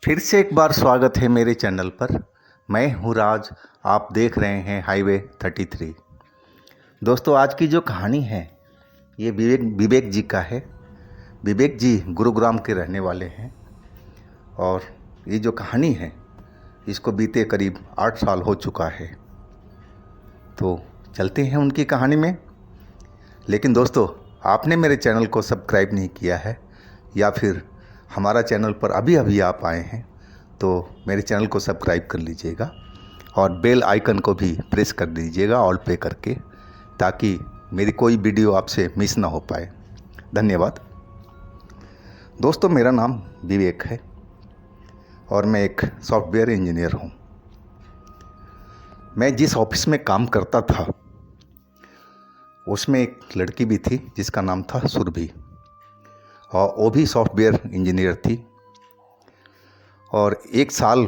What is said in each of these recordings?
फिर से एक बार स्वागत है मेरे चैनल पर। मैं हूँ राज। आप देख रहे हैं हाईवे 33। दोस्तों, आज की जो कहानी है ये विवेक जी का है। विवेक जी गुरुग्राम के रहने वाले हैं और ये जो कहानी है इसको बीते करीब 8 साल हो चुका है। तो चलते हैं उनकी कहानी में। लेकिन दोस्तों, आपने मेरे चैनल को सब्सक्राइब नहीं किया है या फिर हमारा चैनल पर अभी अभी आप आए हैं तो मेरे चैनल को सब्सक्राइब कर लीजिएगा और बेल आइकन को भी प्रेस कर दीजिएगा ऑल पे करके, ताकि मेरी कोई वीडियो आपसे मिस ना हो पाए। धन्यवाद। दोस्तों, मेरा नाम विवेक है और मैं एक सॉफ्टवेयर इंजीनियर हूँ। मैं जिस ऑफिस में काम करता था उसमें एक लड़की भी थी जिसका नाम था सुरभि, और वो भी सॉफ्टवेयर इंजीनियर थी। और एक साल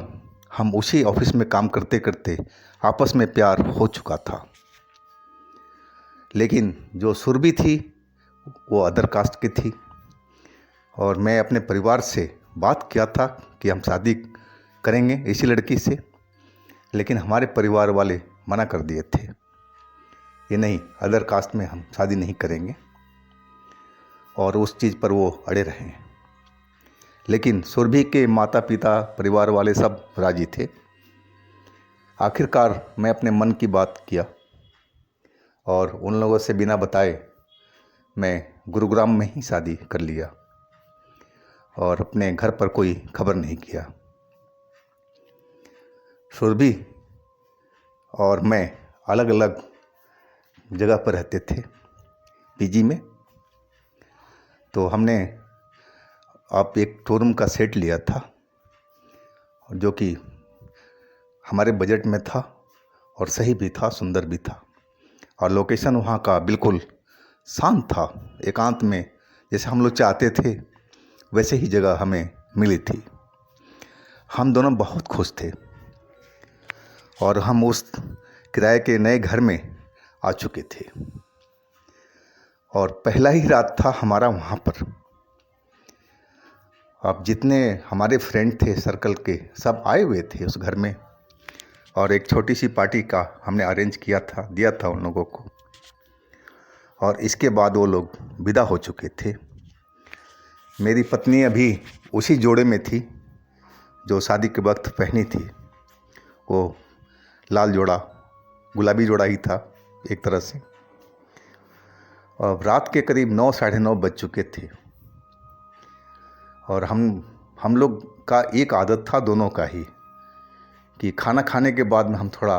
हम उसी ऑफिस में काम करते करते आपस में प्यार हो चुका था। लेकिन जो सुरभि थी वो अदर कास्ट की थी और मैं अपने परिवार से बात किया था कि हम शादी करेंगे इसी लड़की से, लेकिन हमारे परिवार वाले मना कर दिए थे। ये नहीं, अदर कास्ट में हम शादी नहीं करेंगे, और उस चीज़ पर वो अड़े रहे। लेकिन सुरभि के माता पिता परिवार वाले सब राजी थे। आखिरकार मैं अपने मन की बात किया और उन लोगों से बिना बताए मैं गुरुग्राम में ही शादी कर लिया और अपने घर पर कोई खबर नहीं किया। सुरभि और मैं अलग अलग जगह पर रहते थे, पीजी में। तो हमने आप एक 2 रूम का सेट लिया था जो कि हमारे बजट में था और सही भी था, सुंदर भी था, और लोकेशन वहाँ का बिल्कुल शांत था, एकांत में, जैसे हम लोग चाहते थे वैसे ही जगह हमें मिली थी। हम दोनों बहुत खुश थे और हम उस किराए के नए घर में आ चुके थे और पहला ही रात था हमारा वहाँ पर। अब जितने हमारे फ्रेंड थे सर्कल के सब आए हुए थे उस घर में, और एक छोटी सी पार्टी का हमने अरेंज दिया था उन लोगों को। और इसके बाद वो लोग विदा हो चुके थे। मेरी पत्नी अभी उसी जोड़े में थी जो शादी के वक्त पहनी थी। वो लाल जोड़ा, गुलाबी जोड़ा ही था एक तरह से। और रात के करीब 9 साढ़े 9 बज चुके थे और हम लोग का एक आदत था दोनों का ही कि खाना खाने के बाद में हम थोड़ा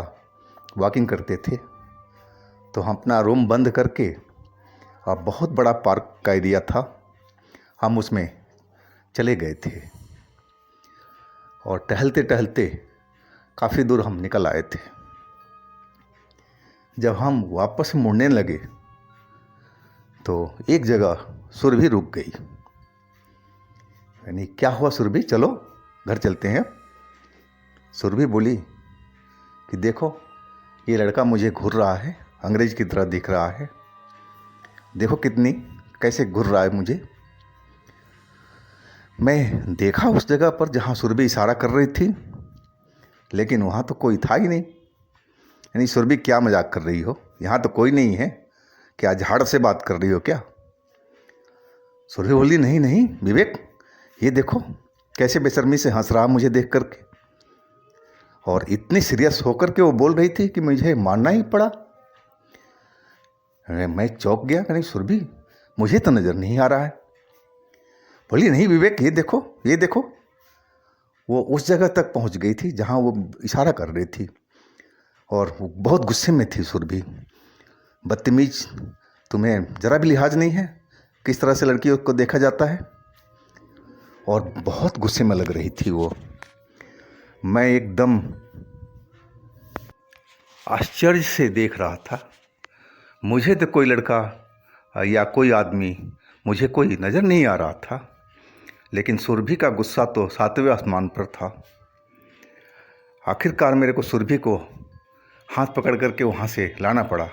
वॉकिंग करते थे। तो हम अपना रूम बंद करके, और बहुत बड़ा पार्क का एरिया था, हम उसमें चले गए थे और टहलते टहलते काफ़ी दूर हम निकल आए थे। जब हम वापस मुड़ने लगे तो एक जगह सुरभि रुक गई। यानी क्या हुआ सुरभि, चलो घर चलते हैं। सुरभि बोली कि देखो ये लड़का मुझे घूर रहा है, अंग्रेज की तरह दिख रहा है, देखो कैसे घूर रहा है मुझे। मैं देखा उस जगह पर जहाँ सुरभि इशारा कर रही थी, लेकिन वहाँ तो कोई था ही नहीं। यानी सुरभि क्या मजाक कर रही हो, यहाँ तो कोई नहीं है, क्या झाड़ से बात कर रही हो क्या? सुरभि बोली नहीं नहीं विवेक, ये देखो कैसे बेशर्मी से हंस रहा मुझे देख करके, और इतनी सीरियस होकर के वो बोल रही थी कि मुझे मारना ही पड़ा। मैं चौंक गया, नहीं सुरभि मुझे तो नज़र नहीं आ रहा है। बोली नहीं विवेक, ये देखो ये देखो। वो उस जगह तक पहुंच गई थी जहां वो इशारा कर रही थी और वो बहुत गुस्से में थी। सुरभि, बदतमीज, तुम्हें ज़रा भी लिहाज नहीं है किस तरह से लड़कियों को देखा जाता है। और बहुत गुस्से में लग रही थी वो। मैं एकदम आश्चर्य से देख रहा था। मुझे तो कोई लड़का या कोई आदमी, मुझे कोई नज़र नहीं आ रहा था, लेकिन सुरभि का गुस्सा तो 7वें आसमान पर था। आखिरकार मेरे को सुरभि को हाथ पकड़ करके वहाँ से लाना पड़ा।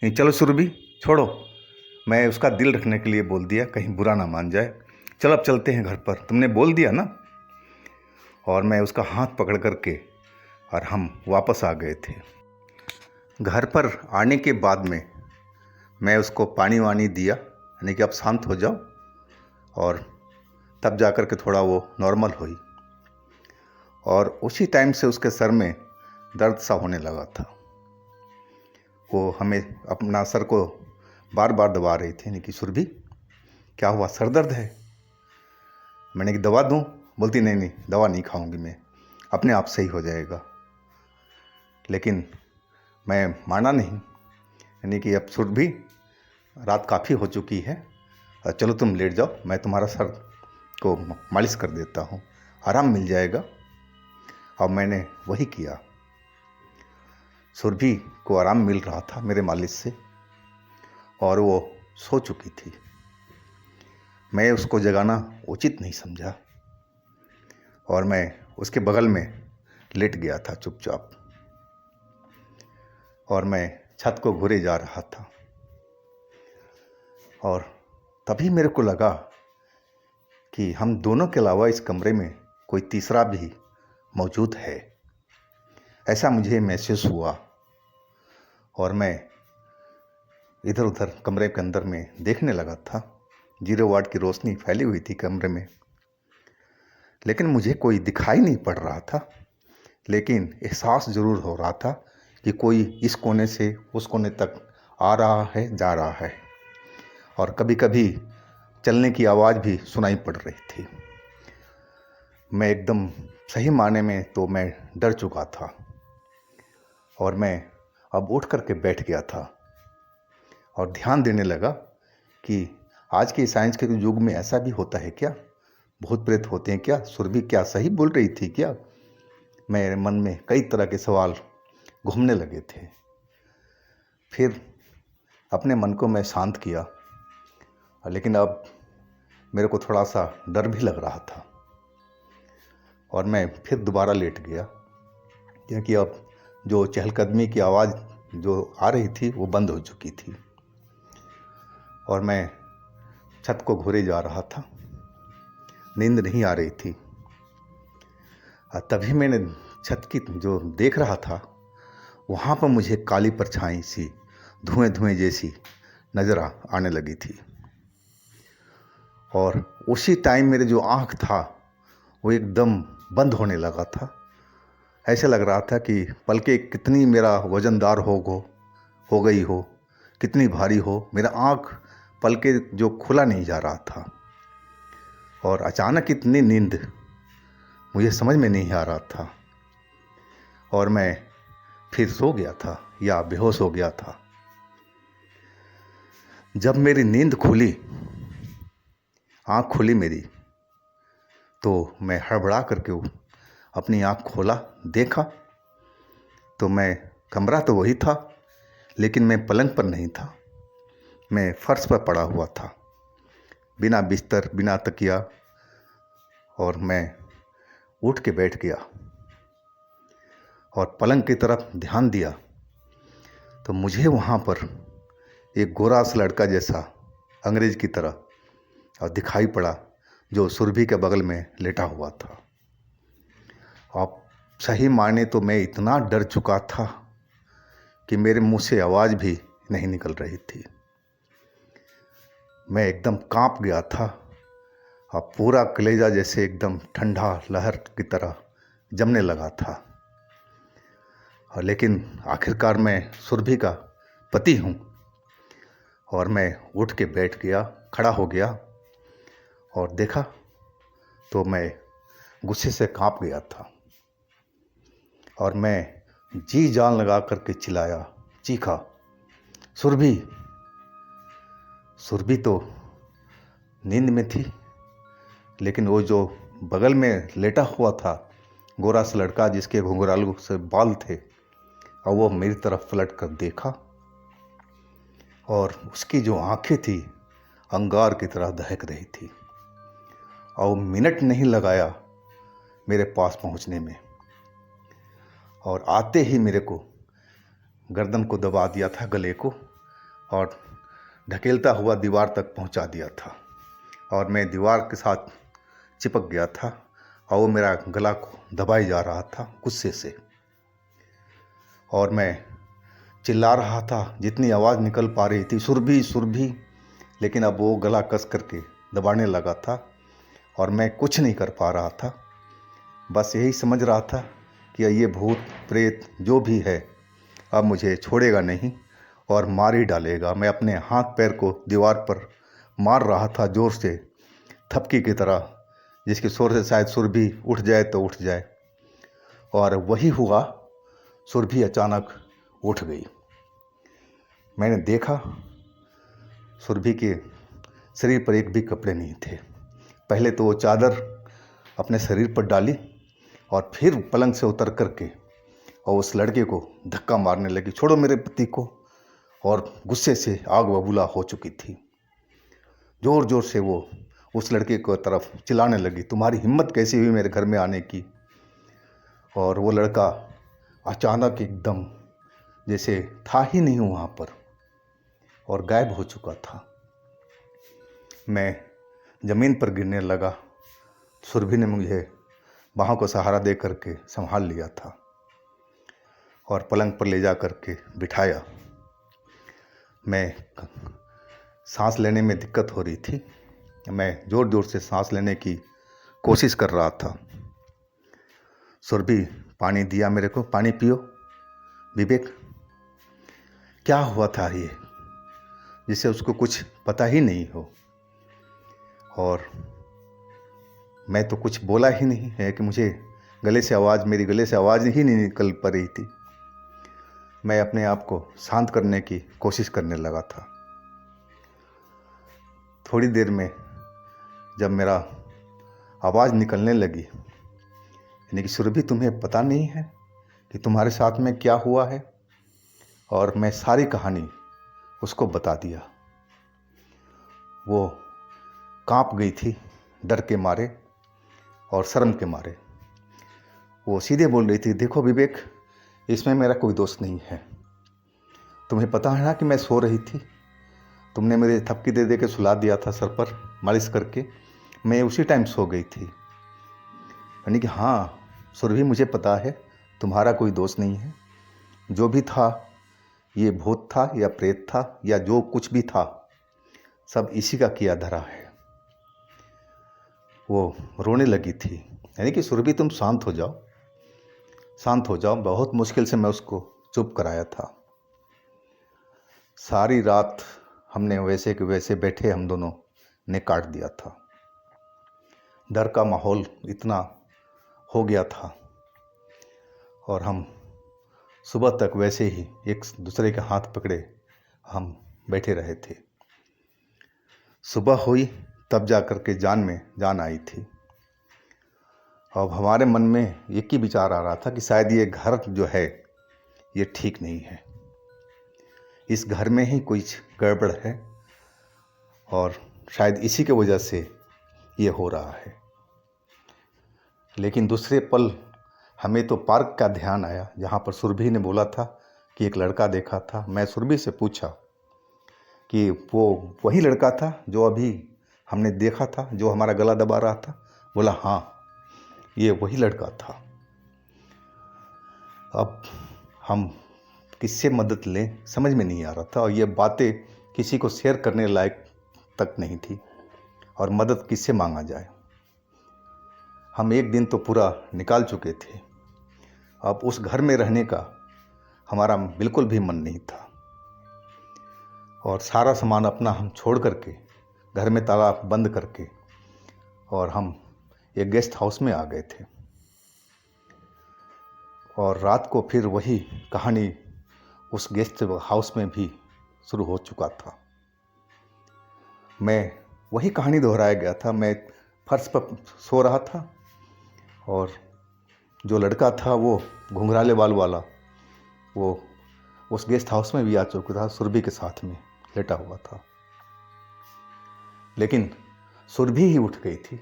नहीं चलो सुरभि छोड़ो, मैं उसका दिल रखने के लिए बोल दिया, कहीं बुरा ना मान जाए। चल अब चलते हैं घर पर, तुमने बोल दिया ना। और मैं उसका हाथ पकड़ करके और हम वापस आ गए थे। घर पर आने के बाद में मैं उसको पानी वानी दिया, यानी कि अब शांत हो जाओ, और तब जा कर के थोड़ा वो नॉर्मल हुई। और उसी टाइम से उसके सर में दर्द सा होने लगा था। वो हमें अपना सर को बार बार दबा रही थी, यानी कि सुरभि क्या हुआ, सर दर्द है? मैंने कि दवा दूं? बोलती नहीं नहीं, दवा नहीं खाऊंगी मैं, अपने आप सही हो जाएगा। लेकिन मैं माना नहीं, यानी कि अब सुरभि रात काफ़ी हो चुकी है, चलो तुम लेट जाओ, मैं तुम्हारा सर को मालिश कर देता हूँ, आराम मिल जाएगा। और मैंने वही किया। सुरभि को आराम मिल रहा था मेरे मालिश से, और वो सो चुकी थी। मैं उसको जगाना उचित नहीं समझा और मैं उसके बगल में लेट गया था चुपचाप, और मैं छत को घूरे जा रहा था। और तभी मेरे को लगा कि हम दोनों के अलावा इस कमरे में कोई तीसरा भी मौजूद है, ऐसा मुझे महसूस हुआ। और मैं इधर उधर कमरे के अंदर में देखने लगा था। 0 वाट की रोशनी फैली हुई थी कमरे में, लेकिन मुझे कोई दिखाई नहीं पड़ रहा था। लेकिन एहसास ज़रूर हो रहा था कि कोई इस कोने से उस कोने तक आ रहा है, जा रहा है, और कभी कभी चलने की आवाज़ भी सुनाई पड़ रही थी। मैं एकदम सही माने में तो मैं डर चुका था, और मैं अब उठ करके बैठ गया था और ध्यान देने लगा कि आज के साइंस के युग में ऐसा भी होता है क्या? भूत प्रेत होते हैं क्या? सुरभि क्या सही बोल रही थी क्या? मेरे मन में कई तरह के सवाल घूमने लगे थे। फिर अपने मन को मैं शांत किया, लेकिन अब मेरे को थोड़ा सा डर भी लग रहा था, और मैं फिर दोबारा लेट गया, क्योंकि अब जो चहलकदमी की आवाज़ जो आ रही थी वो बंद हो चुकी थी, और मैं छत को घूरे जा रहा था। नींद नहीं आ रही थी। तभी मैंने छत की जो देख रहा था, वहाँ पर मुझे काली परछाई सी धुएं धुएं जैसी नज़र आने लगी थी। और उसी टाइम मेरे जो आँख था वो एकदम बंद होने लगा था। ऐसे लग रहा था कि पलकें कितनी मेरा वज़नदार हो गई हो, कितनी भारी हो, मेरा आँख पलकें जो खुला नहीं जा रहा था। और अचानक इतनी नींद मुझे समझ में नहीं आ रहा था, और मैं फिर सो गया था या बेहोश हो गया था। जब मेरी नींद खुली, आँख खुली मेरी, तो मैं हड़बड़ा करके अपनी आँख खोला, देखा तो मैं कमरा तो वही था, लेकिन मैं पलंग पर नहीं था, मैं फर्श पर पड़ा हुआ था, बिना बिस्तर, बिना तकिया। और मैं उठ के बैठ गया और पलंग की तरफ ध्यान दिया, तो मुझे वहाँ पर एक गोरा सा लड़का जैसा अंग्रेज की तरह और दिखाई पड़ा, जो सुरभि के बगल में लेटा हुआ था। अब सही माने तो मैं इतना डर चुका था कि मेरे मुंह से आवाज़ भी नहीं निकल रही थी। मैं एकदम कांप गया था, और पूरा कलेजा जैसे एकदम ठंडा लहर की तरह जमने लगा था। और लेकिन आखिरकार मैं सुरभि का पति हूँ, और मैं उठ के बैठ गया, खड़ा हो गया, और देखा तो मैं गुस्से से कांप गया था, और मैं जी जान लगा करके चिल्लाया, चीखा, सुरभि! सुरभि तो नींद में थी, लेकिन वो जो बगल में लेटा हुआ था गोरा सा लड़का, जिसके घुंघरालू से बाल थे, और वो मेरी तरफ पलट कर देखा, और उसकी जो आंखें थी अंगार की तरह दहक रही थी, और मिनट नहीं लगाया मेरे पास पहुंचने में, और आते ही मेरे को गर्दन को दबा दिया था, गले को, और ढकेलता हुआ दीवार तक पहुंचा दिया था, और मैं दीवार के साथ चिपक गया था, और वो मेरा गला को दबाई जा रहा था गुस्से से, और मैं चिल्ला रहा था जितनी आवाज़ निकल पा रही थी, सुरभि सुरभि। लेकिन अब वो गला कस करके दबाने लगा था और मैं कुछ नहीं कर पा रहा था। बस यही समझ रहा था कि ये भूत प्रेत जो भी है अब मुझे छोड़ेगा नहीं और मार ही डालेगा। मैं अपने हाथ पैर को दीवार पर मार रहा था ज़ोर से, थपकी की तरह, जिसके शोर से शायद सुरभि उठ जाए तो उठ जाए। और वही हुआ, सुरभि अचानक उठ गई। मैंने देखा सुरभि के शरीर पर एक भी कपड़े नहीं थे। पहले तो वो चादर अपने शरीर पर डाली और फिर पलंग से उतर करके और उस लड़के को धक्का मारने लगी, छोड़ो मेरे पति को। और गुस्से से आग बबूला हो चुकी थी। ज़ोर ज़ोर से वो उस लड़के को तरफ चिल्लाने लगी, तुम्हारी हिम्मत कैसी हुई मेरे घर में आने की। और वो लड़का अचानक एकदम जैसे था ही नहीं वहाँ पर और गायब हो चुका था। मैं ज़मीन पर गिरने लगा। सुरभि ने मुझे बाहों को सहारा दे करके संभाल लिया था और पलंग पर ले जा करके बिठाया। मैं सांस लेने में दिक्कत हो रही थी। मैं ज़ोर ज़ोर से सांस लेने की कोशिश कर रहा था। सुरभि पानी दिया मेरे को, पानी पियो। विवेक, क्या हुआ था ये जिससे उसको कुछ पता ही नहीं हो। और मैं तो कुछ बोला ही नहीं है कि मुझे मेरी गले से आवाज़ ही नहीं निकल पा रही थी। मैं अपने आप को शांत करने की कोशिश करने लगा था। थोड़ी देर में जब मेरा आवाज़ निकलने लगी, यानी कि सुरभि तुम्हें पता नहीं है कि तुम्हारे साथ में क्या हुआ है, और मैं सारी कहानी उसको बता दिया। वो कांप गई थी डर के मारे और शर्म के मारे। वो सीधे बोल रही थी, देखो विवेक, इसमें मेरा कोई दोष नहीं है। तुम्हें पता है ना कि मैं सो रही थी, तुमने मेरे थपकी दे दे के सुला दिया था सर पर मालिश करके, मैं उसी टाइम सो गई थी। यानी कि हाँ सुरभि, मुझे पता है तुम्हारा कोई दोष नहीं है। जो भी था, ये भूत था या प्रेत था या जो कुछ भी था, सब इसी का किया धरा है। वो रोने लगी थी। यानी कि सुरभि तुम शांत हो जाओ, शांत हो जाओ। बहुत मुश्किल से मैं उसको चुप कराया था। सारी रात हमने वैसे के वैसे बैठे हम दोनों ने काट दिया था। डर का माहौल इतना हो गया था और हम सुबह तक वैसे ही एक दूसरे के हाथ पकड़े हम बैठे रहे थे। सुबह हुई तब जा कर के जान में जान आई थी। अब हमारे मन में एक ही विचार आ रहा था कि शायद ये घर जो है ये ठीक नहीं है, इस घर में ही कुछ गड़बड़ है और शायद इसी के वजह से ये हो रहा है। लेकिन दूसरे पल हमें तो पार्क का ध्यान आया, जहाँ पर सुरभि ने बोला था कि एक लड़का देखा था। मैं सुरभि से पूछा कि वो वही लड़का था जो अभी हमने देखा था, जो हमारा गला दबा रहा था। बोला हाँ, ये वही लड़का था। अब हम किससे मदद लें समझ में नहीं आ रहा था, और ये बातें किसी को शेयर करने लायक तक नहीं थी, और मदद किससे मांगा जाए। हम एक दिन तो पूरा निकाल चुके थे। अब उस घर में रहने का हमारा बिल्कुल भी मन नहीं था, और सारा सामान अपना हम छोड़ करके घर में ताला बंद करके और हम एक गेस्ट हाउस में आ गए थे। और रात को फिर वही कहानी उस गेस्ट हाउस में भी शुरू हो चुका था। मैं वही कहानी दोहराया गया था। मैं फर्श पर सो रहा था और जो लड़का था वो घुंघराले बाल वाला, वो उस गेस्ट हाउस में भी आ चुका था, सुरभि के साथ में लेटा हुआ था। लेकिन सुरभि ही उठ गई थी।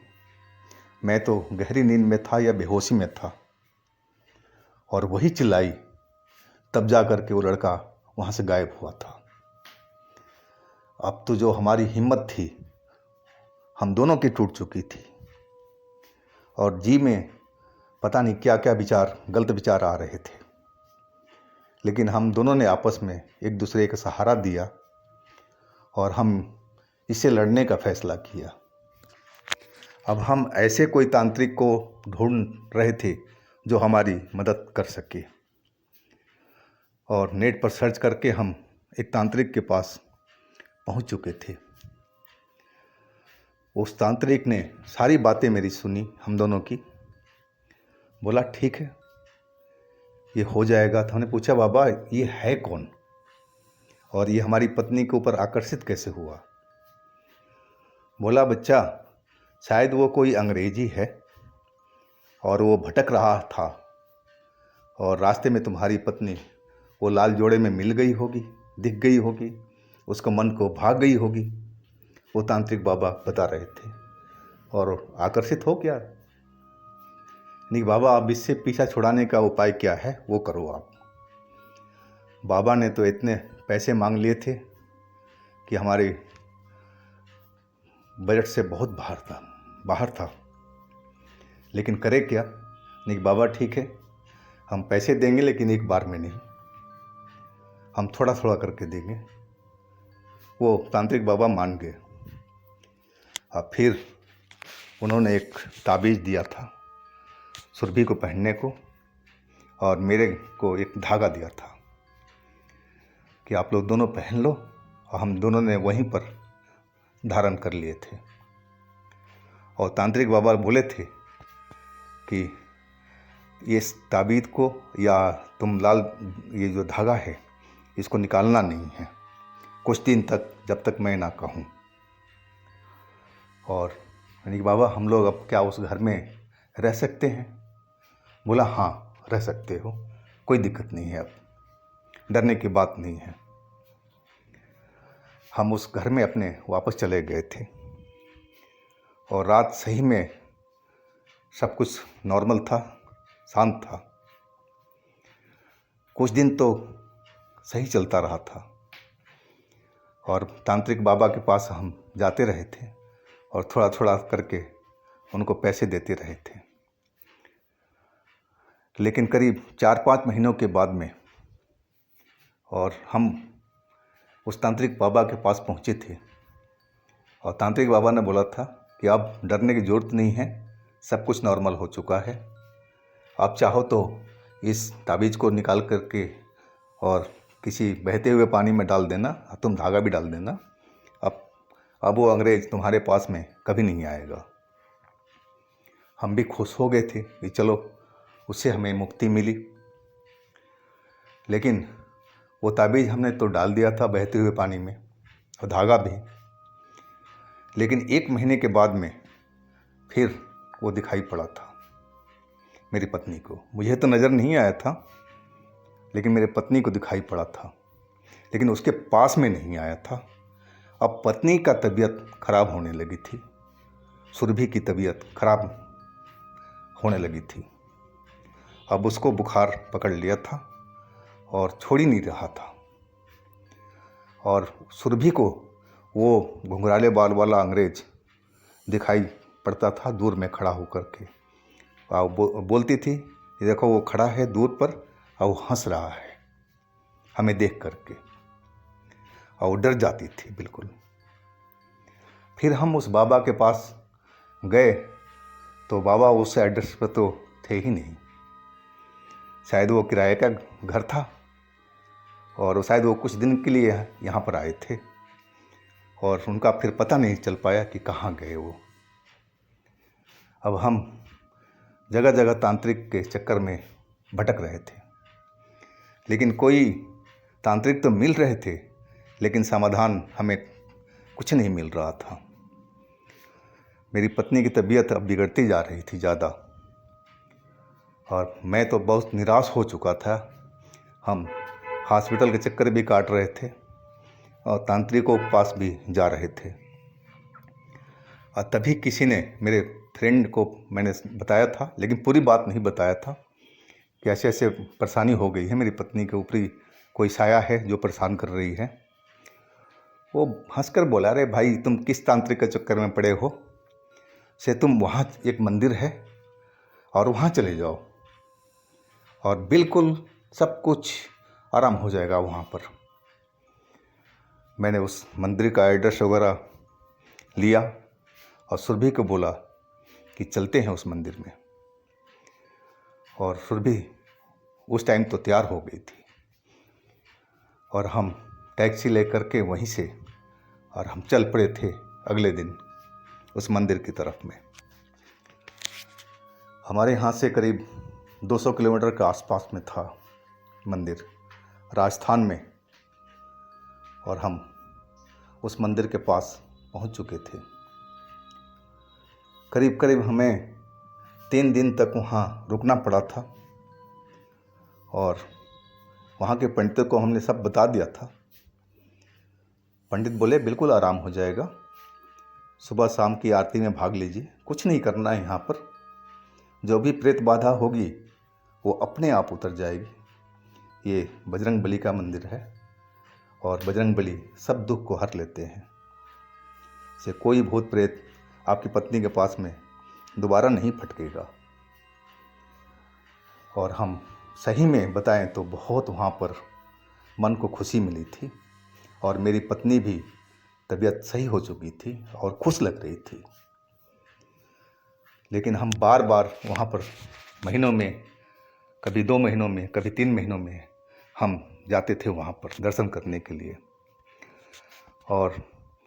मैं तो गहरी नींद में था या बेहोशी में था, और वही चिल्लाई तब जा कर के वो लड़का वहाँ से गायब हुआ था। अब तो जो हमारी हिम्मत थी हम दोनों की टूट चुकी थी, और जी में पता नहीं क्या क्या विचार, गलत विचार आ रहे थे। लेकिन हम दोनों ने आपस में एक दूसरे का सहारा दिया और हम इससे लड़ने का फैसला किया। अब हम ऐसे कोई तांत्रिक को ढूंढ रहे थे जो हमारी मदद कर सके, और नेट पर सर्च करके हम एक तांत्रिक के पास पहुंच चुके थे। उस तांत्रिक ने सारी बातें मेरी सुनी, हम दोनों की। बोला ठीक है, ये हो जाएगा। तो हमने पूछा बाबा ये है कौन, और ये हमारी पत्नी के ऊपर आकर्षित कैसे हुआ? बोला बच्चा, शायद वो कोई अंग्रेजी है और वो भटक रहा था, और रास्ते में तुम्हारी पत्नी वो लाल जोड़े में मिल गई होगी, दिख गई होगी, उसका मन को भाग गई होगी। वो तांत्रिक बाबा बता रहे थे, और आकर्षित हो क्या? नहीं बाबा, अब इससे पीछा छुड़ाने का उपाय क्या है वो करो आप। बाबा ने तो इतने पैसे मांग लिए थे कि हमारे बजट से बहुत बाहर था। लेकिन करे क्या? नहीं बाबा ठीक है, हम पैसे देंगे लेकिन एक बार में नहीं, हम थोड़ा थोड़ा करके देंगे। वो तांत्रिक बाबा मान गए। अब फिर उन्होंने एक ताबीज़ दिया था सुरभि को पहनने को, और मेरे को एक धागा दिया था कि आप लोग दोनों पहन लो, और हम दोनों ने वहीं पर धारण कर लिए थे। और तांत्रिक बाबा बोले थे कि ये ताबीज़ को या तुम ये जो धागा है इसको निकालना नहीं है कुछ दिन तक, जब तक मैं ना कहूँ। और यानी बाबा हम लोग अब क्या उस घर में रह सकते हैं? बोला हाँ रह सकते हो, कोई दिक्कत नहीं है, अब डरने की बात नहीं है। हम उस घर में अपने वापस चले गए थे, और रात सही में सब कुछ नॉर्मल था, शांत था। कुछ दिन तो सही चलता रहा था, और तांत्रिक बाबा के पास हम जाते रहे थे और थोड़ा थोड़ा करके उनको पैसे देते रहे थे। लेकिन करीब 4-5 महीनों के बाद में, और हम उस तांत्रिक बाबा के पास पहुँचे थे, और तांत्रिक बाबा ने बोला था कि अब डरने की ज़रूरत नहीं है, सब कुछ नॉर्मल हो चुका है। आप चाहो तो इस ताबीज़ को निकाल करके और किसी बहते हुए पानी में डाल देना, तुम धागा भी डाल देना, अब वो अंग्रेज तुम्हारे पास में कभी नहीं आएगा। हम भी खुश हो गए थे कि चलो उससे हमें मुक्ति मिली। लेकिन वो ताबीज़ हमने तो डाल दिया था बहते हुए पानी में, और धागा भी। लेकिन 1 महीने के बाद में फिर वो दिखाई पड़ा था मेरी पत्नी को। मुझे तो नज़र नहीं आया था, लेकिन मेरे पत्नी को दिखाई पड़ा था, लेकिन उसके पास में नहीं आया था। अब पत्नी का तबीयत खराब होने लगी थी, सुरभि की तबीयत खराब होने लगी थी। अब उसको बुखार पकड़ लिया था और छोड़ ही नहीं रहा था। और सुरभि को वो घुंघराले बाल वाला अंग्रेज दिखाई पड़ता था दूर में खड़ा होकर के। बोलती थी कि देखो वो खड़ा है दूर पर और वो हंस रहा है हमें देख करके, और वो डर जाती थी बिल्कुल। फिर हम उस बाबा के पास गए तो बाबा उस एड्रेस पर तो थे ही नहीं। शायद वो किराए का घर था, और शायद वो कुछ दिन के लिए यहाँ पर आए थे, और उनका फिर पता नहीं चल पाया कि कहाँ गए वो। अब हम जगह जगह तांत्रिक के चक्कर में भटक रहे थे, लेकिन कोई तांत्रिक तो मिल रहे थे, लेकिन समाधान हमें कुछ नहीं मिल रहा था। मेरी पत्नी की तबीयत अब बिगड़ती जा रही थी ज़्यादा, और मैं तो बहुत निराश हो चुका था। हम हॉस्पिटल के चक्कर भी काट रहे थे और तांत्रिकों के पास भी जा रहे थे। और तभी किसी ने, मेरे फ्रेंड को मैंने बताया था, लेकिन पूरी बात नहीं बताया था कि ऐसे ऐसे परेशानी हो गई है, मेरी पत्नी के ऊपरी कोई साया है जो परेशान कर रही है। वो हंसकर बोला, अरे भाई तुम किस तांत्रिक के चक्कर में पड़े हो? से तुम वहाँ एक मंदिर है और वहाँ चले जाओ और बिल्कुल सब कुछ आराम हो जाएगा वहाँ पर। मैंने उस मंदिर का एड्रेस वगैरह लिया और सुरभि को बोला कि चलते हैं उस मंदिर में। और सुरभि उस टाइम तो तैयार हो गई थी और हम टैक्सी लेकर के वहीं से और हम चल पड़े थे अगले दिन उस मंदिर की तरफ में। हमारे यहाँ से करीब 200 किलोमीटर के आसपास में था मंदिर, राजस्थान में। और हम उस मंदिर के पास पहुँच चुके थे। करीब करीब हमें 3 दिन तक वहाँ रुकना पड़ा था और वहाँ के पंडितों को हमने सब बता दिया था। पंडित बोले बिल्कुल आराम हो जाएगा, सुबह शाम की आरती में भाग लीजिए, कुछ नहीं करना है यहाँ पर, जो भी प्रेत बाधा होगी वो अपने आप उतर जाएगी। ये बजरंग बली का मंदिर है और बजरंग बली सब दुख को हर लेते हैं। से कोई भूत प्रेत आपकी पत्नी के पास में दोबारा नहीं फटकेगा। और हम सही में बताएं तो बहुत वहाँ पर मन को खुशी मिली थी और मेरी पत्नी भी तबीयत सही हो चुकी थी और खुश लग रही थी। लेकिन हम बार बार वहाँ पर महीनों में, कभी 2 महीनों में, कभी 3 महीनों में हम जाते थे वहाँ पर दर्शन करने के लिए। और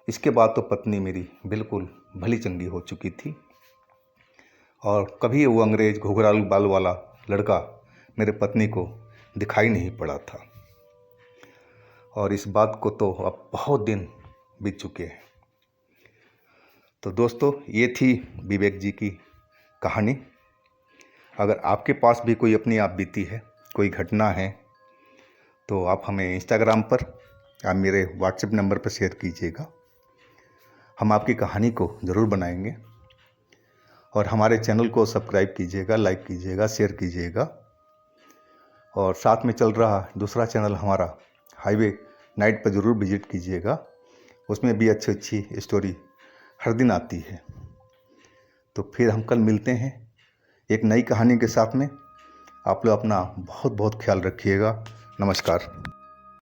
इसके बाद तो पत्नी मेरी बिल्कुल भली चंगी हो चुकी थी और कभी वो अंग्रेज घुघरालू बाल वाला लड़का मेरे पत्नी को दिखाई नहीं पड़ा था। और इस बात को तो अब बहुत दिन बीत चुके हैं। तो दोस्तों, ये थी विवेक जी की कहानी। अगर आपके पास भी कोई अपनी आप बीती है, कोई घटना है, तो आप हमें इंस्टाग्राम पर या मेरे व्हाट्सएप नंबर पर शेयर कीजिएगा। हम आपकी कहानी को ज़रूर बनाएंगे। और हमारे चैनल को सब्सक्राइब कीजिएगा, लाइक कीजिएगा, शेयर कीजिएगा। और साथ में चल रहा दूसरा चैनल हमारा हाईवे नाइट पर ज़रूर विजिट कीजिएगा। उसमें भी अच्छी अच्छी स्टोरी हर दिन आती है। तो फिर हम कल मिलते हैं एक नई कहानी के साथ में। आप लोग अपना बहुत बहुत ख्याल रखिएगा। नमस्कार।